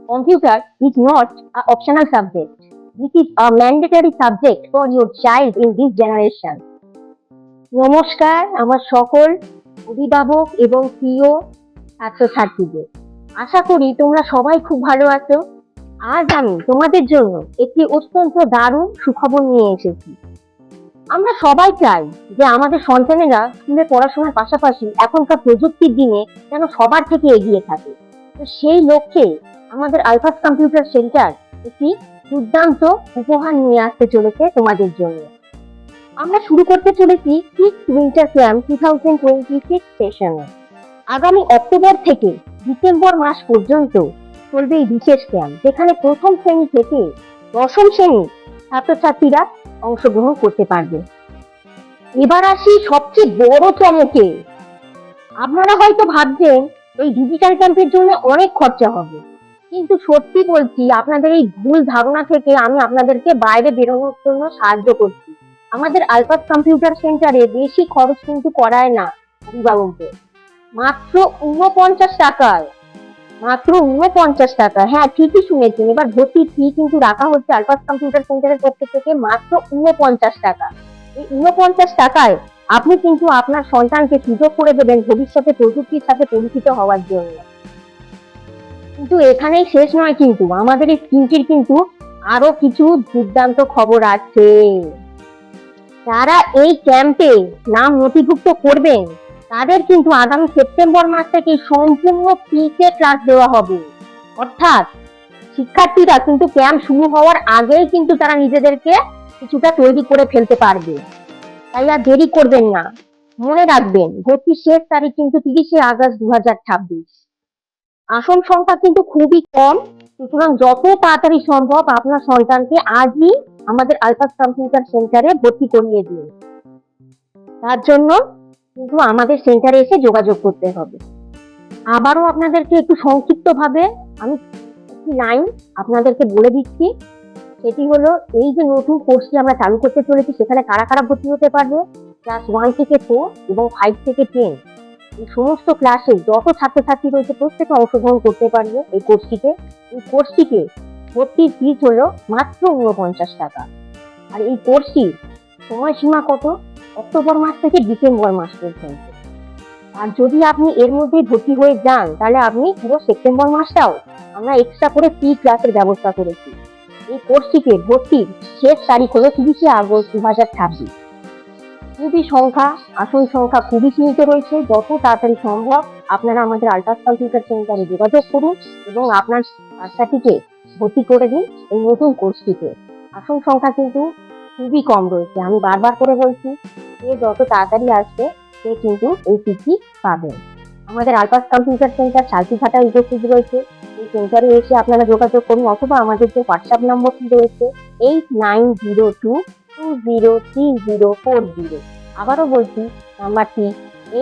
Computer is not an optional subject. This is a mandatory subject for your child in this generation. নমস্কার আমার সকল অভিভাবক এবং প্রিয় ছাত্রছাত্রীদের, আশা করি তোমরা সবাই খুব ভালো আছো। আজ আমি তোমাদের জন্য একটি অত্যন্ত দারুণ সুখবর নিয়ে এসেছি। আমরা সবাই চাই যে আমাদের সন্তানেরা স্কুলে পড়াশোনার পাশাপাশি এখনকার প্রযুক্তির দিনে যেন সবার থেকে এগিয়ে থাকে। তো সেই লক্ষ্যে আমাদের আলফাস কম্পিউটার সেন্টার একটি দুর্দান্ত উপহার নিয়ে আসতে চলেছে তোমাদের জন্য। আমরা শুরু করতে চলেছি 6th উইন্টার ক্যাম্প 2026 সেশনে। আগামী অক্টোবর থেকে ডিসেম্বর মাস পর্যন্ত চলবে এই বিশেষ ক্যাম্প, যেখানে প্রথম শ্রেণী থেকে দশম শ্রেণী ছাত্রছাত্রীরা অংশগ্রহণ করতে পারবে। এবার আসি সবচেয়ে বড় চমকে। আপনারা হয়তো ভাবছেন এই ডিজিটাল ক্যাম্পের জন্য অনেক খরচা হবে, কিন্তু সত্যি বলছি, আপনাদের এই ভুল ধারণা থেকে আমি আপনাদেরকে বাইরে বেরোনোর জন্য সাহায্য করছি। আমাদের আলফাস কম্পিউটার সেন্টারে বেশি খরচ কিন্তু করায় না অভিভাবকদের। মাত্র 49 টাকায়, মাত্র 49 টাকা। হ্যাঁ, ঠিকই শুনেছেন। এবার ভর্তির ফি কিন্তু রাখা হচ্ছে আলফাস কম্পিউটার সেন্টারের পক্ষ থেকে মাত্র 49 টাকা। এই 49 টাকায় আপনি কিন্তু আপনার সন্তানকে সুযোগ করে দেবেন ভবিষ্যতে প্রযুক্তির সাথে পরিচিত হওয়ার জন্য। কিন্তু এখানেই শেষ নয়, কিন্তু আমাদের এই স্কিমটির কিন্তু আরো কিছু দুর্দান্ত খবর আছে। যারা এই ক্যাম্পে নাম নথিভুক্ত করবেন তাদের কিন্তু আগামী সেপ্টেম্বর মাস থেকে সম্পূর্ণ ফ্রিতে ক্লাস দেওয়া হবে। অর্থাৎ শিক্ষার্থীরা কিন্তু ক্যাম্প শুরু হওয়ার আগেই কিন্তু তারা নিজেদেরকে কিছুটা তৈরি করে ফেলতে পারবে। তাই আর দেরি করবেন না। মনে রাখবেন, ভর্তির শেষ তারিখ কিন্তু 30শে আগস্ট 2026। আসন সংখ্যা কিন্তু খুবই কম, সুতরাং যত তাড়াতাড়ি সম্ভব আপনার সন্তানকে আজই আমাদের আলফাস কম্পিউটার সেন্টারে ভর্তি করিয়ে দিন। তার জন্য কিন্তু আমাদের সেন্টারে এসে যোগাযোগ করতে হবে। আবারও আপনাদেরকে একটু সংক্ষিপ্ত ভাবে আমি একটি লাইন আপনাদেরকে বলে দিচ্ছি। সেটি হলো, এই যে নতুন কোর্সটি আমরা চালু করতে চলেছি, সেখানে কারা কারা ভর্তি হতে পারবে? ক্লাস 1 থেকে 4 এবং 5 থেকে 10 এই সমস্ত ক্লাসে যত ছাত্রছাত্রী রয়েছে প্রত্যেকে অংশগ্রহণ করতে পারবে এই কোর্সটিকে। ভর্তির ফিস হলো মাত্র 49 টাকা। আর এই কোর্সটির সময়সীমা কত? অক্টোবর মাস থেকে ডিসেম্বর মাস পর্যন্ত। আর যদি আপনি এর মধ্যে ভর্তি হয়ে যান, তাহলে আপনি পুরো সেপ্টেম্বর মাসটাও আমরা এক্সট্রা করে ফ্রি ক্লাসের ব্যবস্থা করেছি। এই কোর্সটিকে ভর্তির শেষ তারিখ হলো 30শে আগস্ট 2026। আসন সংখ্যা খুবই সীমিত রয়েছে। যত তাড়াতাড়ি সম্ভব আপনারা আমাদের আলফাস কম্পিউটার সেন্টারে যোগাযোগ করুন এবং আপনার বাচ্চাটিকে ভর্তি করে দিন এই নতুন কোর্সটিতে। আসন সংখ্যা কিন্তু খুবই কম রয়েছে। আমি বারবার করে বলছি, সে যত তাড়াতাড়ি আসবে সে কিন্তু এই সিটটি পাবেন। আমাদের আলফাস কম্পিউটার সেন্টার সালতিঘাটায় উপস্থিত রয়েছে। এই সেন্টারে এসে আপনারা যোগাযোগ করুন, অথবা আমাদের যে হোয়াটসঅ্যাপ নম্বরটি রয়েছে 8902203040। আবারও বলছি, নাম্বারটি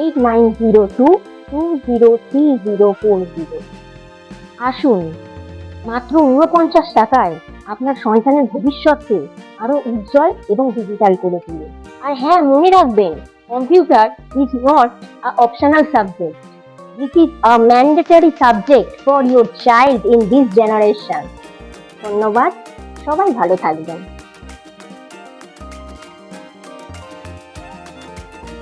8902203040। আসুন, মাত্র 49 টাকায় আপনার সন্তানের ভবিষ্যৎকে আরো উজ্জ্বল এবং ডিজিটাল করে তুলুন। আর হ্যাঁ, মনে রাখবেন, computer is not a optional subject. This is a mandatory subject for your child in this generation. ধন্যবাদ, সবাই ভালো থাকবেন।